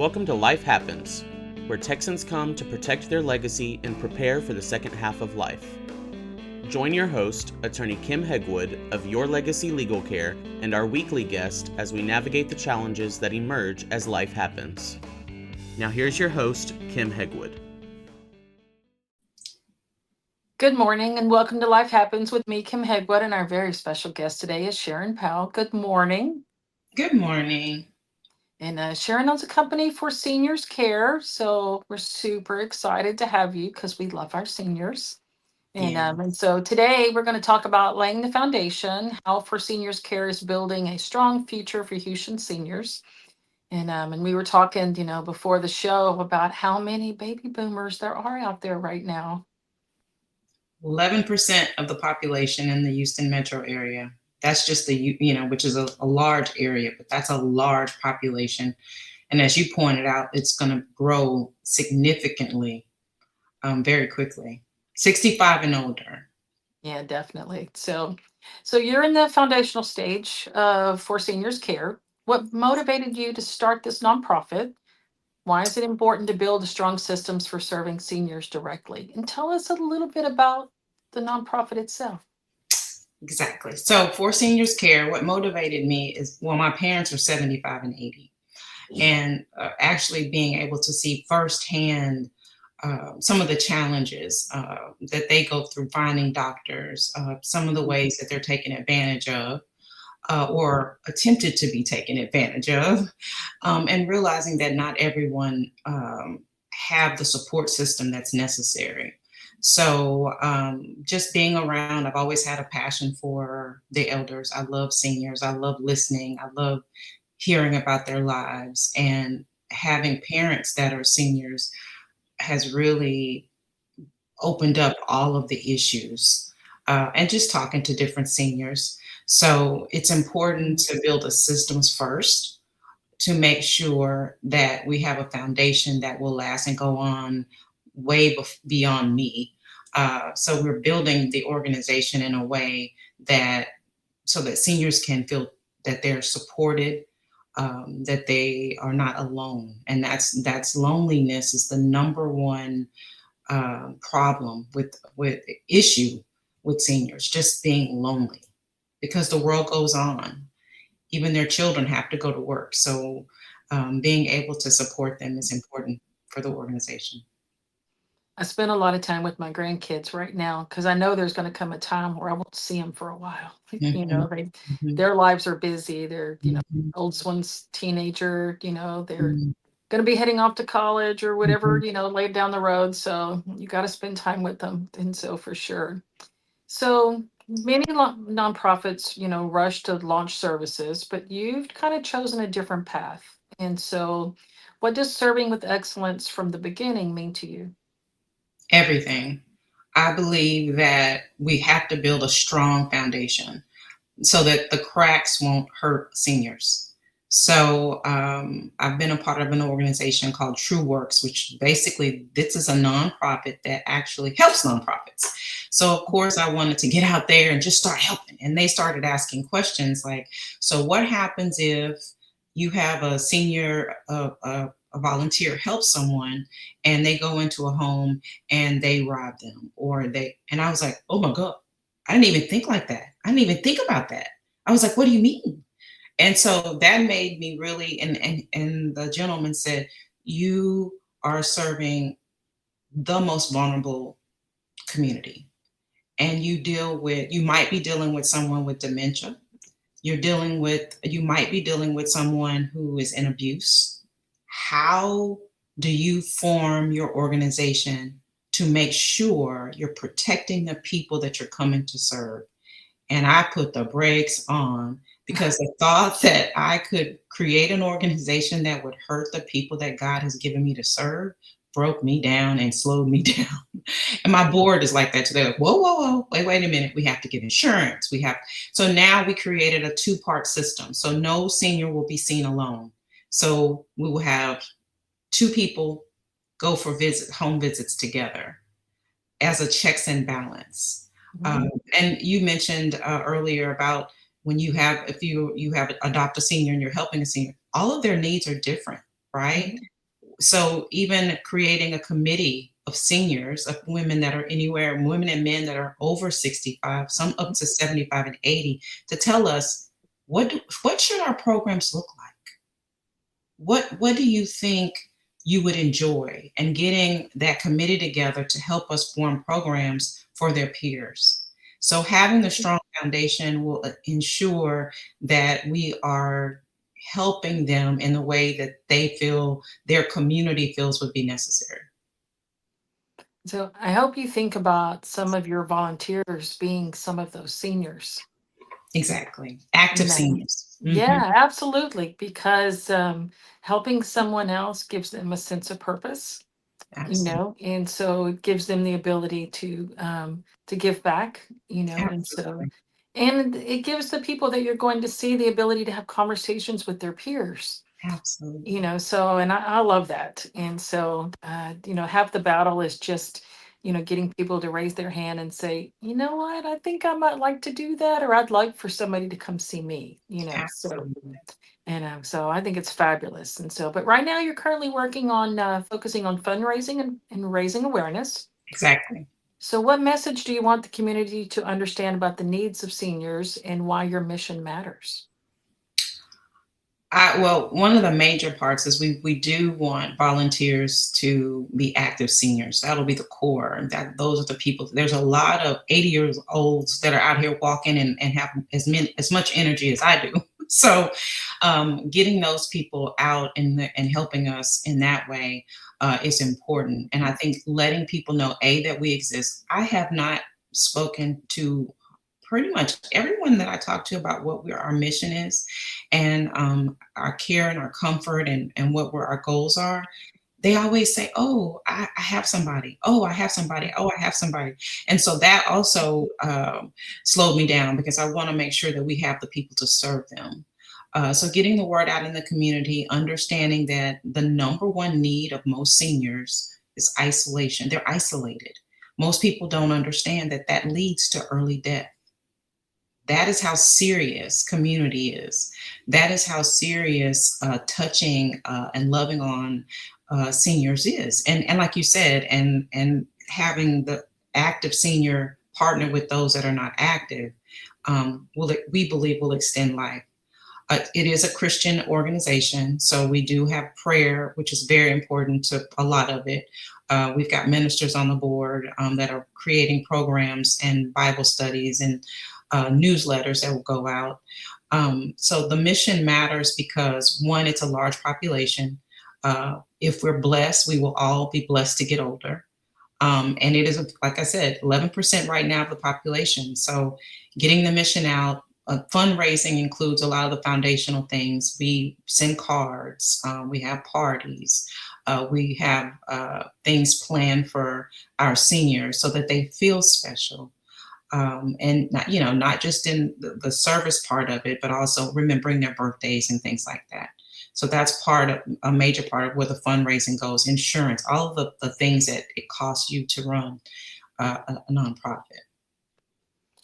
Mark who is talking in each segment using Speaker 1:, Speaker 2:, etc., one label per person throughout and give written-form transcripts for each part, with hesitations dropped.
Speaker 1: Welcome to Life Happens, where Texans come to protect their legacy and prepare for the second half of life. Join your host, attorney Kim Hegwood of Your Legacy Legal Care, and our weekly guest as we navigate the challenges that emerge as life happens. Now here's your host, Kim Hegwood.
Speaker 2: Good morning and welcome to Life Happens with me, Kim Hegwood, and our very special guest today is Sharon Powell. Good morning.
Speaker 3: Good morning.
Speaker 2: And Sharon owns a company 4Seniors Care, so we're super excited to have you because we love our seniors. And so today we're going to talk about laying the foundation, how 4Seniors Care is building a strong future for Houston seniors. And we were talking, before the show about how many baby boomers there are out there right now.
Speaker 3: 11% of the population in the Houston metro area. That's just which is a large area, but that's a large population. And as you pointed out, it's going to grow significantly, very quickly. 65 and older.
Speaker 2: Yeah, definitely. So you're in the foundational stage of 4Seniors Care. What motivated you to start this nonprofit? Why is it important to build strong systems for serving seniors directly? And tell us a little bit about the nonprofit itself.
Speaker 3: Exactly. So 4Seniors Care, what motivated me is, well, my parents are 75 and 80. And actually being able to see firsthand some of the challenges that they go through finding doctors, some of the ways that they're taken advantage of or attempted to be taken advantage of, and realizing that not everyone have the support system that's necessary. So just being around, I've always had a passion for the elders. I love seniors. I love listening. I love hearing about their lives, and having parents that are seniors has really opened up all of the issues, and just talking to different seniors. So it's important to build the systems first to make sure that we have a foundation that will last and go on way beyond me. So we're building the organization in a way that so that seniors can feel that they're supported, that they are not alone. And that's loneliness is the number one problem with issue with seniors, just being lonely, because the world goes on. Even their children have to go to work. So being able to support them is important for the organization.
Speaker 2: I spend a lot of time with my grandkids right now because I know there's going to come a time where I won't see them for a while.
Speaker 3: Mhm.
Speaker 2: Their lives are busy. They're,
Speaker 3: Mhm.
Speaker 2: oldest one's teenager, they're
Speaker 3: Mhm.
Speaker 2: going to be heading off to college or whatever,
Speaker 3: Mhm.
Speaker 2: laid down the road. So you got to spend time with them. And so for sure. So many nonprofits, rush to launch services, but you've kind of chosen a different path. And so what does serving with excellence from the beginning mean to you?
Speaker 3: Everything. I believe that we have to build a strong foundation so that the cracks won't hurt seniors. So I've been a part of an organization called True Works, which basically this is a nonprofit that actually helps nonprofits. So of course I wanted to get out there and just start helping. And they started asking questions like, so what happens if you have a senior, a volunteer help someone and they go into a home and they rob them and I was like, oh my God, I didn't even think like that. I didn't even think about that. I was like, what do you mean? And so that made me really, and the gentleman said, you are serving the most vulnerable community. And you might be dealing with someone with dementia. You might be dealing with someone who is in abuse. How do you form your organization to make sure you're protecting the people that you're coming to serve? And I put the brakes on because the thought that I could create an organization that would hurt the people that God has given me to serve broke me down and slowed me down. And my board is like that today. Like, whoa, whoa, whoa, wait a minute. We have to get insurance. So now we created a two-part system. So no senior will be seen alone. So we will have two people go for home visits together as a checks and balance. And you mentioned earlier about when if you have adopt a senior and you're helping a senior, all of their needs are different. right? So even creating a committee of seniors, of women that are anywhere, women and men that are over 65, some up to 75 and 80, to tell us what should our programs look like? What do you think you would enjoy? And getting that committee together to help us form programs for their peers. So having the strong foundation will ensure that we are helping them in the way that they feel their community feels would be necessary.
Speaker 2: So I hope you think about some of your volunteers being some of those seniors.
Speaker 3: Exactly. Active
Speaker 2: No.
Speaker 3: seniors.
Speaker 2: Yeah, absolutely. Because helping someone else gives them a sense of purpose,
Speaker 3: Absolutely.
Speaker 2: and so it gives them the ability to give back, and so
Speaker 3: Absolutely.
Speaker 2: and it gives the people that you're going to see the ability to have conversations with their peers.
Speaker 3: Absolutely.
Speaker 2: So and I love that. And so half the battle is just getting people to raise their hand and say, you know what, I think I might like to do that, or I'd like for somebody to come see me. So
Speaker 3: Absolutely.
Speaker 2: so I think it's fabulous. And so, but right now you're currently working on focusing on fundraising and raising awareness.
Speaker 3: Exactly.
Speaker 2: So what message do you want the community to understand about the needs of seniors and why your mission matters?
Speaker 3: Well, one of the major parts is we do want volunteers to be active seniors. That'll be the core. And that those are the people. There's a lot of 80 years olds that are out here walking and have as much energy as I do. So getting those people out and helping us in that way is important. And I think letting people know, that we exist. I have not spoken to pretty much everyone that I talk to about what our mission is, and our care and our comfort, and what our goals are. They always say, "Oh, I have somebody. Oh, I have somebody. Oh, I have somebody." And so that also slowed me down, because I want to make sure that we have the people to serve them. So getting the word out in the community, understanding that the number one need of most seniors is isolation. They're isolated. Most people don't understand that that leads to early death. That is how serious community is. That is how serious touching and loving on seniors is. And like you said, and having the active senior partner with those that are not active, we believe will extend life. It is a Christian organization, so we do have prayer, which is very important to a lot of it. We've got ministers on the board that are creating programs and Bible studies and newsletters that will go out. So the mission matters because, one, it's a large population. If we're blessed, we will all be blessed to get older. And it is, like I said, 11% right now of the population. So getting the mission out. Fundraising includes a lot of the foundational things. We send cards, we have parties, we have things planned for our seniors so that they feel special. And not just in the service part of it, but also remembering their birthdays and things like that. So that's a major part of where the fundraising goes. Insurance, all of the things that it costs you to run a nonprofit.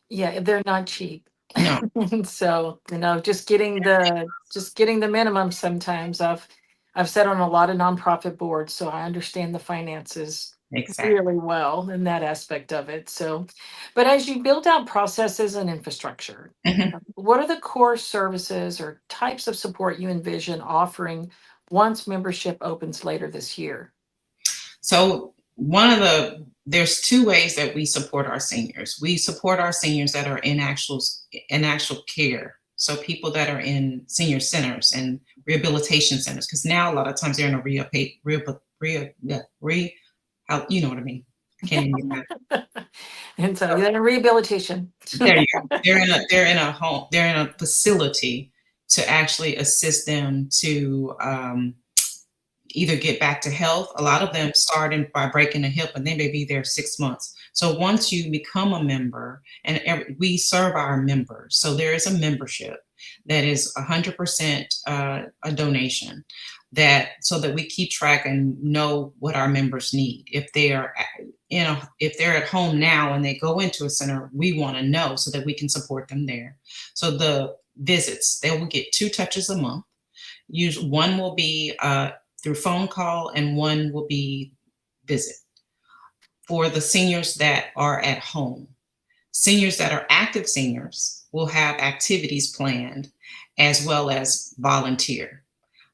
Speaker 2: Yeah, they're not cheap.
Speaker 3: No.
Speaker 2: So just getting the minimum. Sometimes I've sat on a lot of nonprofit boards, so I understand the finances
Speaker 3: Exactly.
Speaker 2: really well in that aspect of it. So, but as you build out processes and infrastructure,
Speaker 3: Mhm.
Speaker 2: what are the core services or types of support you envision offering once membership opens later this year?
Speaker 3: So there's two ways that we support our seniors. We support our seniors that are in actual care. So people that are in senior centers and rehabilitation centers, because now a lot of times they're in you know what I mean. I can't even get that.
Speaker 2: And so you're in rehabilitation.
Speaker 3: There you go. They're in a home. They're in a facility to actually assist them to either get back to health. A lot of them start by breaking a hip, and they may be there 6 months. So once you become a member, and we serve our members, so there is a membership that is 100% a donation, so that we keep track and know what our members need. If they are if they're at home now and they go into a center, we want to know so that we can support them there. So the visits, they will get 2 touches a month. One will be through phone call and one will be visit. For the seniors that are at home, seniors that are active seniors will have activities planned as well as volunteer.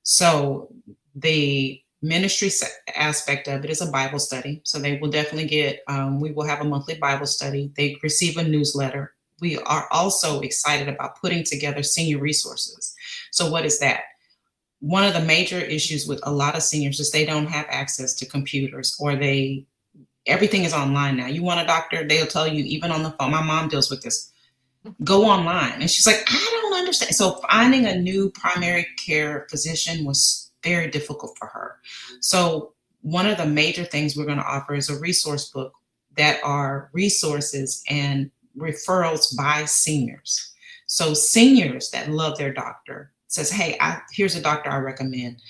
Speaker 3: So the ministry aspect of it is a Bible study. So they will definitely get, we will have a monthly Bible study. They receive a newsletter. We are also excited about putting together senior resources. So what is that? One of the major issues with a lot of seniors is they don't have access to computers, or everything is online now. You want a doctor, they'll tell you even on the phone. My mom deals with this. Go online. And she's like, I don't understand. So finding a new primary care physician was very difficult for her. So one of the major things we're going to offer is a resource book that are resources and referrals by seniors. So seniors that love their doctor says, hey, here's a doctor I recommend.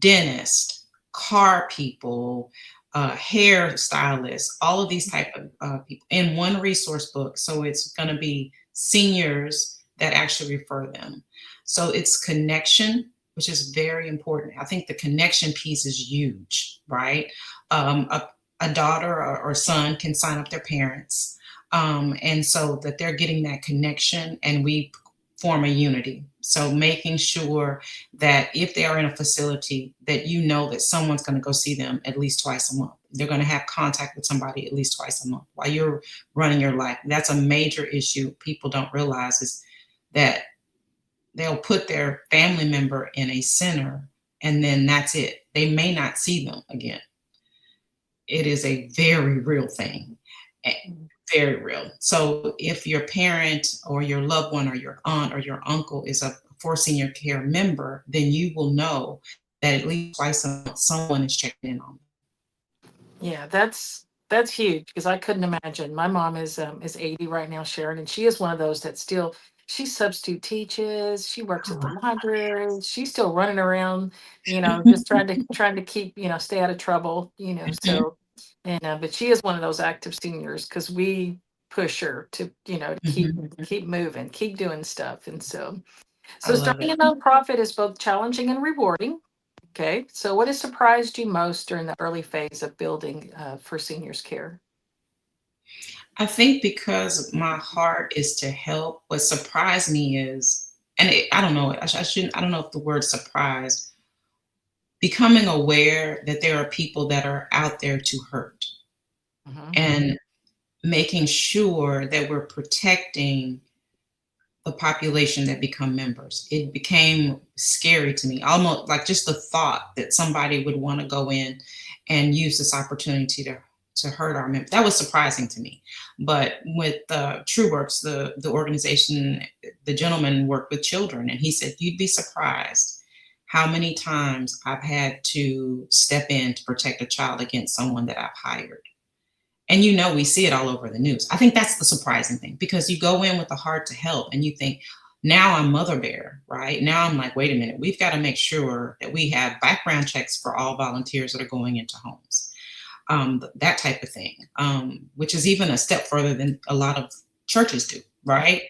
Speaker 3: Dentist, car people, hair stylists, all of these type of people in one resource book. So it's going to be seniors that actually refer them. So it's connection, which is very important. I think the connection piece is huge, right? A daughter or son can sign up their parents. And so that they're getting that connection and we form a unity. So making sure that if they are in a facility that you know that someone's going to go see them at least twice a month. They're going to have contact with somebody at least twice a month while you're running your life. That's a major issue people don't realize, is that they'll put their family member in a center and then that's it. They may not see them again. It is a very real thing. Very real. So if your parent or your loved one or your aunt or your uncle is a 4Senior Care member, then you will know that at least twice a month someone is checking in on them.
Speaker 2: Yeah, that's huge, because I couldn't imagine. My mom is 80 right now, Sharon, and she is one of those that still, she substitute teaches, she works at the library, she's still running around, just trying to keep, stay out of trouble,
Speaker 3: Mhm.
Speaker 2: so, and but she is one of those active seniors, because we push her to, to keep moving, keep doing stuff. And so
Speaker 3: I love
Speaker 2: starting
Speaker 3: it.
Speaker 2: a nonprofit is both challenging and rewarding. Okay, so what has surprised you most during the early phase of building 4Seniors Care?
Speaker 3: I think because my heart is to help, what surprised me is, and I don't know, I shouldn't, I don't know if the word surprise, becoming aware that there are people that are out there to hurt
Speaker 2: Mhm.
Speaker 3: and making sure that we're protecting the population that become members. It became scary to me, almost like just the thought that somebody would want to go in and use this opportunity to hurt our members. That was surprising to me. But with TrueWorks, the organization, the gentleman worked with children, and he said, you'd be surprised how many times I've had to step in to protect a child against someone that I've hired. And we see it all over the news. I think that's the surprising thing, because you go in with a heart to help and you think, now I'm mother bear, right? Now I'm like, wait a minute, we've got to make sure that we have background checks for all volunteers that are going into homes, that type of thing, which is even a step further than a lot of churches do, right?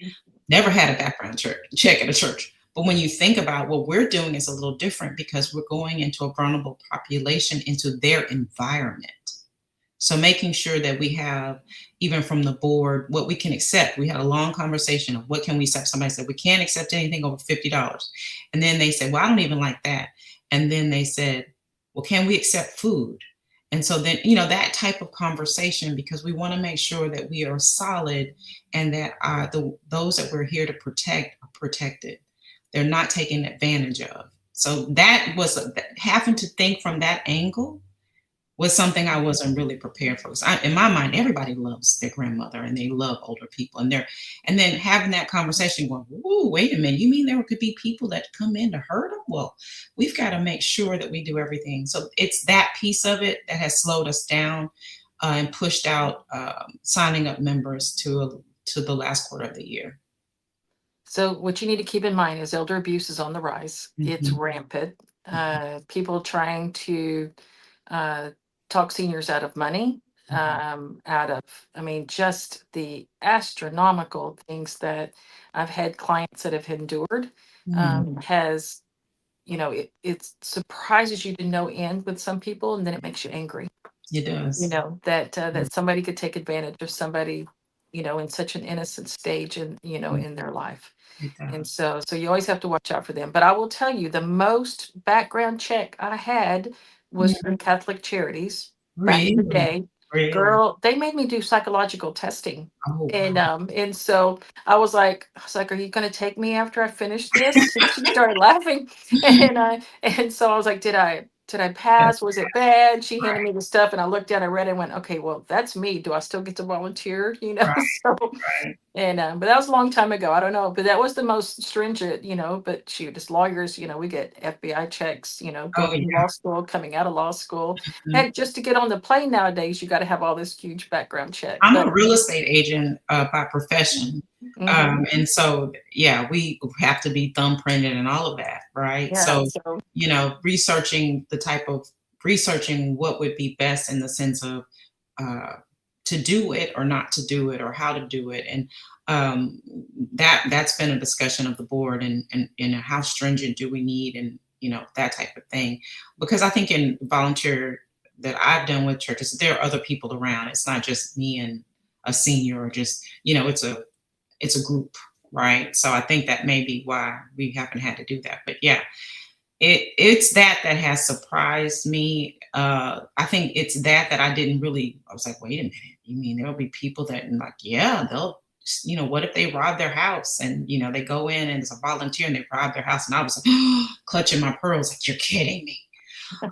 Speaker 3: Never had a background check at a church. But when you think about what we're doing is a little different, because we're going into a vulnerable population, into their environment. So making sure that we have, even from the board, what we can accept. We had a long conversation of what can we accept. Somebody said, we can't accept anything over $50. And then they said, well, I don't even like that. And then they said, well, can we accept food? And so then, that type of conversation, because we want to make sure that we are solid and that those that we're here to protect are protected. They're not taken advantage of. So that was having to think from that angle was something I wasn't really prepared for. In my mind, everybody loves their grandmother and they love older people, and then having that conversation going, "Ooh, wait a minute, you mean there could be people that come in to hurt them?" Well, we've got to make sure that we do everything. So it's that piece of it that has slowed us down and pushed out signing up members to the last quarter of the year.
Speaker 2: So what you need to keep in mind is elder abuse is on the rise. It's
Speaker 3: Mhm.
Speaker 2: rampant. People trying to talk seniors out of money, just the astronomical things that I've had clients that have endured,
Speaker 3: Mhm.
Speaker 2: has it surprises you to no end with some people, and then it makes you angry.
Speaker 3: It does.
Speaker 2: That somebody could take advantage of somebody, in such an innocent stage in their life.
Speaker 3: It
Speaker 2: And
Speaker 3: does.
Speaker 2: so you always have to watch out for them. But I will tell you, the most background check I had was
Speaker 3: Yeah.
Speaker 2: through Catholic Charities back in the
Speaker 3: Really?
Speaker 2: day.
Speaker 3: Really?
Speaker 2: Girl, they made me do psychological testing.
Speaker 3: Oh,
Speaker 2: And so I was like, are you gonna take me after I finish this? And she started laughing. And so I was like, did I
Speaker 3: wow.
Speaker 2: pass? Was it bad? She handed
Speaker 3: Right,
Speaker 2: me the stuff and I looked at it, read it, and went, okay, well, that's me. Do I still get to volunteer?
Speaker 3: right,
Speaker 2: So
Speaker 3: right.
Speaker 2: but that was a long time ago. I don't know, but that was the most stringent. But shoot, as lawyers, we get FBI checks.
Speaker 3: Oh,
Speaker 2: Going to
Speaker 3: yeah.
Speaker 2: law school, coming out of law school.
Speaker 3: Mhm.
Speaker 2: Heck, just to get on the plane nowadays, you got to have all this huge background check.
Speaker 3: I'm
Speaker 2: But
Speaker 3: a real estate agent by profession.
Speaker 2: mhm,
Speaker 3: And so, yeah, we have to be thumbprinted and all of that, right?
Speaker 2: yeah,
Speaker 3: So,
Speaker 2: so
Speaker 3: researching what would be best in the sense of uh, to do it or not to do it or how to do it. And um, that's been a discussion of the board and how stringent do we need and, that type of thing. Because I think in volunteer that I've done with churches, there are other people around. It's not just me and a senior or just, it's a group, right? So I think that may be why we haven't had to do that. But yeah, it's that has surprised me. I think it's that I didn't really. I was like, wait a minute. You mean there'll be people that like, yeah, they'll. What if they rob their house and they go in and it's a volunteer and they rob their house and I was like clutching my pearls like you're kidding me.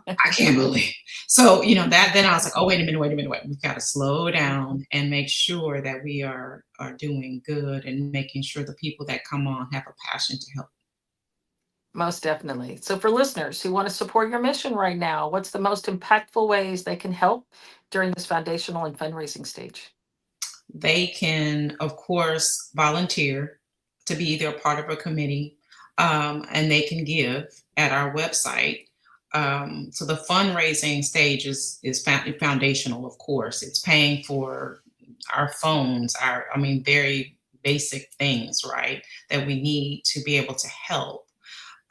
Speaker 3: I can't believe. So, that then I was like, oh, wait a minute. We've got to slow down and make sure that we are doing good and making sure the people that come on have a passion to help.
Speaker 2: most definitely. So for listeners who want to support your mission right now, what's the most impactful ways they can help during this foundational and fundraising stage?
Speaker 3: They can, of course, volunteer to be either a part of a committee, and they can give at our website. So the fundraising stage is foundational, of course. It's paying for our phones, very basic things, right, that we need to be able to help.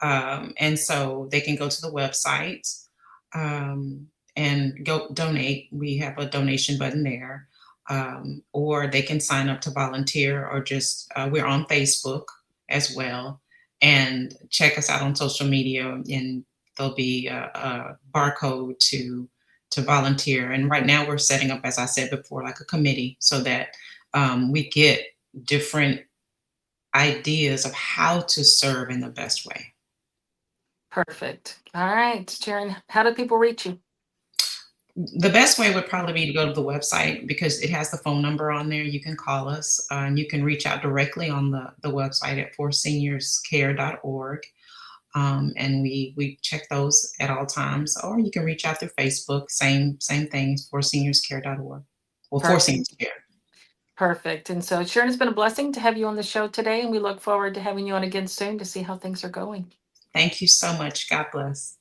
Speaker 3: And so they can go to the website and go donate. We have a donation button there. Or they can sign up to volunteer or just, we're on Facebook as well. And check us out on social media and there'll be a barcode to volunteer. And right now we're setting up, as I said before, like a committee so that we get different ideas of how to serve in the best way.
Speaker 2: Perfect. All right, Sharon, how do people reach you?
Speaker 3: The best way would probably be to go to the website because it has the phone number on there. You can call us and you can reach out directly on the website at 4seniorscare.org. And we check those at all times, or you can reach out through Facebook. Same thing, 4seniorscare.org. Well, 4Seniors Care.
Speaker 2: Perfect. And so, Sharon, it's been a blessing to have you on the show today, and we look forward to having you on again soon to see how things are going.
Speaker 3: Thank you so much. God bless.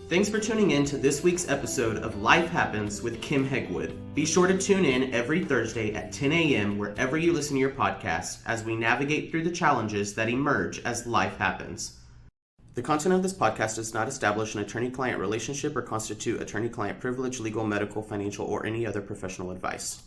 Speaker 1: Thanks for tuning in to this week's episode of Life Happens with Kim Hegwood. Be sure to tune in every Thursday at 10 a.m. wherever you listen to your podcast as we navigate through the challenges that emerge as life happens. The content of this podcast does not establish an attorney-client relationship or constitute attorney-client privilege, legal, medical, financial, or any other professional advice.